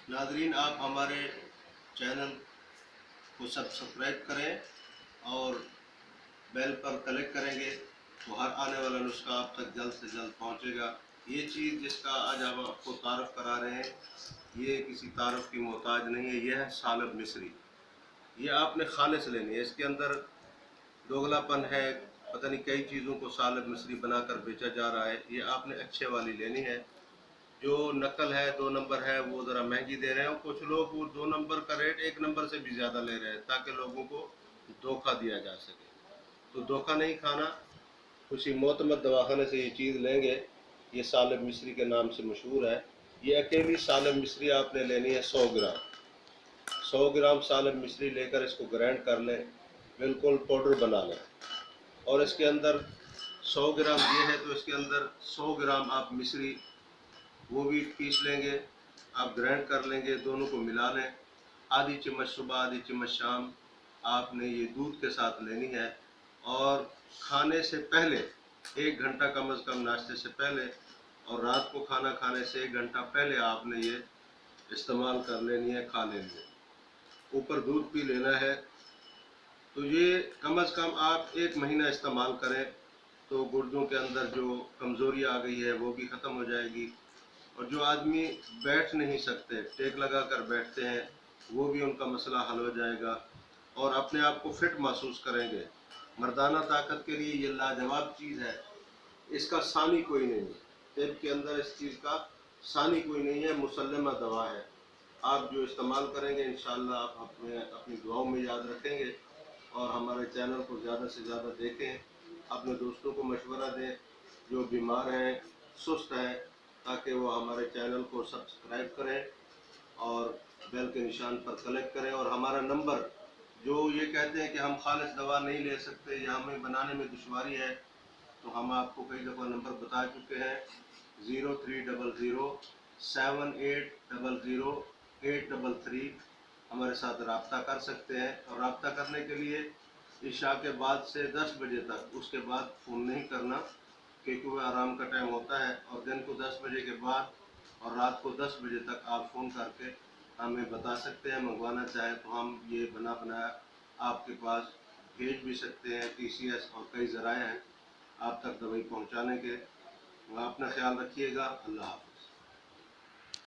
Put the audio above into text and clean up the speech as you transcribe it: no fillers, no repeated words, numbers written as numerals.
नाज़रीन, आप हमारे चैनल को सब्सक्राइब करें और बेल पर क्लिक करेंगे तो हर आने वाला नुस्खा आप तक जल्द से जल्द पहुंचेगा। ये चीज़ जिसका आज हम आपको तारफ़ करा रहे हैं, ये किसी तारफ़ की मोहताज नहीं है। यह है सालब मिस्री। ये आपने खालिस लेनी है। इसके अंदर दोगलापन है, पता नहीं कई चीज़ों को सालब मिस्री बनाकर बेचा जा रहा है। ये आपने अच्छे वाली लेनी है। जो नकल है, 2 नंबर है, वो ज़रा महंगी दे रहे हैं। कुछ लोग वो 2 नंबर का रेट 1 नंबर से भी ज़्यादा ले रहे हैं ताकि लोगों को धोखा दिया जा सके। तो धोखा नहीं खाना, किसी मोतमद दवाखाने से ये चीज़ लेंगे। ये सालब मिस्री के नाम से मशहूर है। ये अकेली सालब मिस्री आपने लेनी है 100 ग्राम। 100 ग्राम सालब मिस्री लेकर इसको ग्राइंड कर लें, बिल्कुल पाउडर बना लें। और इसके अंदर 100 ग्राम ये है तो इसके अंदर 100 ग्राम आप मिस्री वो भी पीस लेंगे, आप ग्राइंड कर लेंगे, दोनों को मिला लें। आधी चम्मच सुबह, आधी चम्मच शाम आपने ये दूध के साथ लेनी है। और खाने से पहले 1 घंटा कम अज़ कम, नाश्ते से पहले, और रात को खाना खाने से 1 घंटा पहले आपने ये इस्तेमाल कर लेनी है, खा लेनी है। ऊपर दूध पी लेना है। तो ये कम अज़ कम आप 1 महीना इस्तेमाल करें तो गुर्दों के अंदर जो कमज़ोरी आ गई है वो भी ख़त्म हो जाएगी। और जो आदमी बैठ नहीं सकते, टेक लगा कर बैठते हैं, वो भी उनका मसला हल हो जाएगा और अपने आप को फिट महसूस करेंगे। मर्दाना ताकत के लिए ये लाजवाब चीज़ है। इसका सानी कोई नहीं है। तिब के अंदर इस चीज़ का सानी कोई नहीं है, मुसल्लमा दवा है। आप जो इस्तेमाल करेंगे इंशाअल्लाह आप अपनी दुआओं में याद रखेंगे। और हमारे चैनल को ज़्यादा से ज़्यादा देखें, अपने दोस्तों को मशवरा दें जो बीमार हैं, सुस्त हैं, ताकि वो हमारे चैनल को सब्सक्राइब करें और बेल के निशान पर क्लिक करें। और हमारा नंबर, जो ये कहते हैं कि हम खालिस दवा नहीं ले सकते या हमें बनाने में दुश्वारी है, तो हम आपको कई दफ़ा नंबर बता चुके हैं। 0300780083 हमारे साथ रब्ता कर सकते हैं। और रब्ता करने के लिए इशा के बाद से 10 बजे तक, उसके बाद फ़ोन नहीं करना क्योंकि वह आराम का टाइम होता है। और दिन को 10 बजे के बाद और रात को 10 बजे तक आप फ़ोन करके हमें बता सकते हैं। मंगवाना चाहें तो हम ये बना बनाया आपके पास भेज भी सकते हैं। TCS और कई ज़राए हैं आप तक दवाई पहुंचाने के। अपना ख्याल रखिएगा। अल्लाह हाफ़िज़।